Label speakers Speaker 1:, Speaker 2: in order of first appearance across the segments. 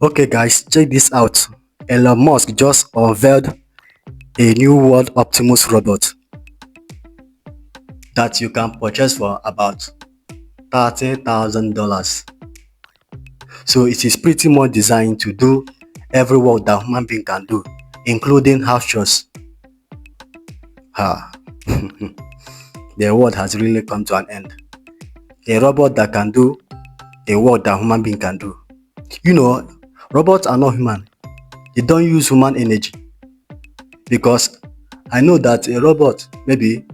Speaker 1: Okay guys, check this out. Elon Musk just unveiled a new world Optimus Robot that you can purchase for about $30,000. So it is pretty much designed to do every work that human being can do, including house chores. Ha. The world has really come to an end. A robot that can do a work that human being can do. You know, robots are not human. They don't use human energy. Because I know that a robot, maybe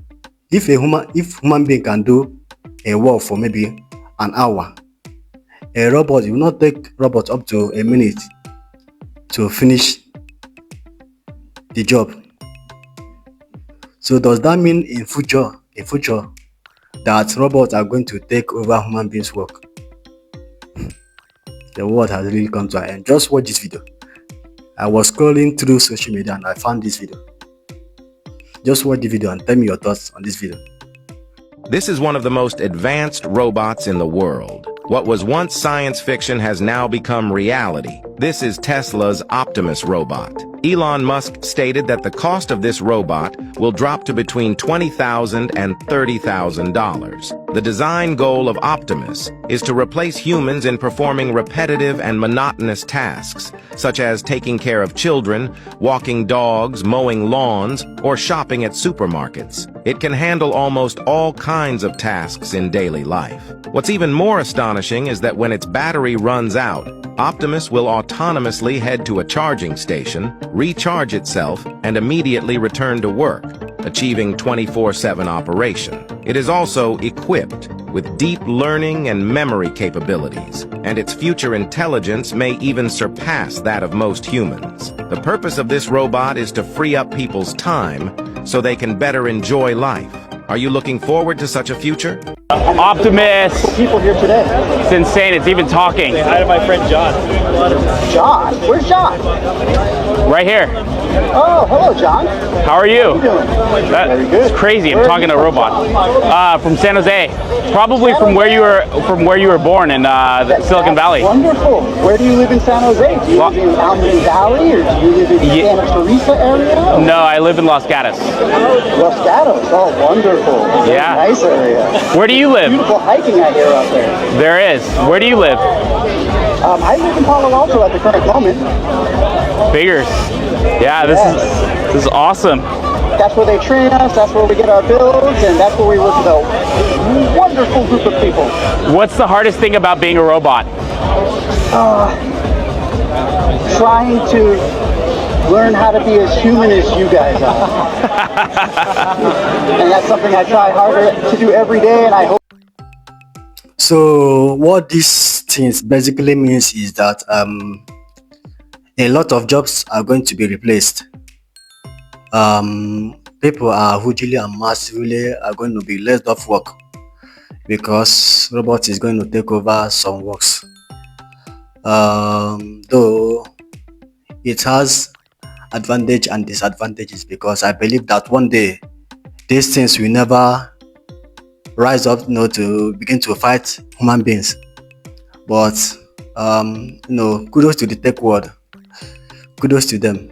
Speaker 1: if human being can do a work for maybe an hour, a robot, it will not take robot up to a minute to finish the job. So does that mean in future that robots are going to take over human beings' work? The world has really come to an end. Just watch this video. I was scrolling through social media and I found this video. Just watch the video and tell me your thoughts on this video.
Speaker 2: This is one of the most advanced robots in the world. What was once science fiction has now become reality. This is Tesla's Optimus Robot. Elon Musk stated that the cost of this robot will drop to between $20,000 and $30,000. The design goal of Optimus is to replace humans in performing repetitive and monotonous tasks, such as taking care of children, walking dogs, mowing lawns, or shopping at supermarkets. It can handle almost all kinds of tasks in daily life. What's even more astonishing is that when its battery runs out, Optimus will autonomously head to a charging station, recharge itself, and immediately return to work, achieving 24/7 operation. It is also equipped with deep learning and memory capabilities, and its future intelligence may even surpass that of most humans. The purpose of this robot is to free up people's time so they can better enjoy life. Are you looking forward to such a future?
Speaker 3: Optimus!
Speaker 4: People here today.
Speaker 3: It's insane, it's even talking.
Speaker 4: Hi to my friend John. John? Where's John?
Speaker 3: Right here.
Speaker 4: Oh, hello John.
Speaker 3: How are you?
Speaker 4: How you doing? Very good.
Speaker 3: It's crazy, I'm talking to a robot. From San Jose. Probably from where you were born in Silicon Valley.
Speaker 4: Wonderful. Where do you live in San Jose? Do you live in Almond Valley or do you live in the Santa Teresa area?
Speaker 3: No, I live in Los Gatos.
Speaker 4: Los Gatos. Oh, wonderful.
Speaker 3: Yeah.
Speaker 4: Nice area.
Speaker 3: Where do you live?
Speaker 4: Beautiful hiking I hear out there.
Speaker 3: There is. Where do you live?
Speaker 4: I live in Palo Alto at the current moment.
Speaker 3: Figures. Yeah, this is awesome.
Speaker 4: That's where they train us, that's where we get our builds, and that's where we work with a wonderful group of people.
Speaker 3: What's the hardest thing about being a robot?
Speaker 4: Trying to learn how to be as human as you guys are. And that's something I try harder to do every day, and I hope.
Speaker 1: So what these things basically means is that a lot of jobs are going to be replaced. People are hugely and massively are going to be less off work because robots is going to take over some works. Though it has advantage and disadvantages, because I believe that one day these things will never rise up, to begin to fight human beings. But kudos to the tech world. Kudos to them.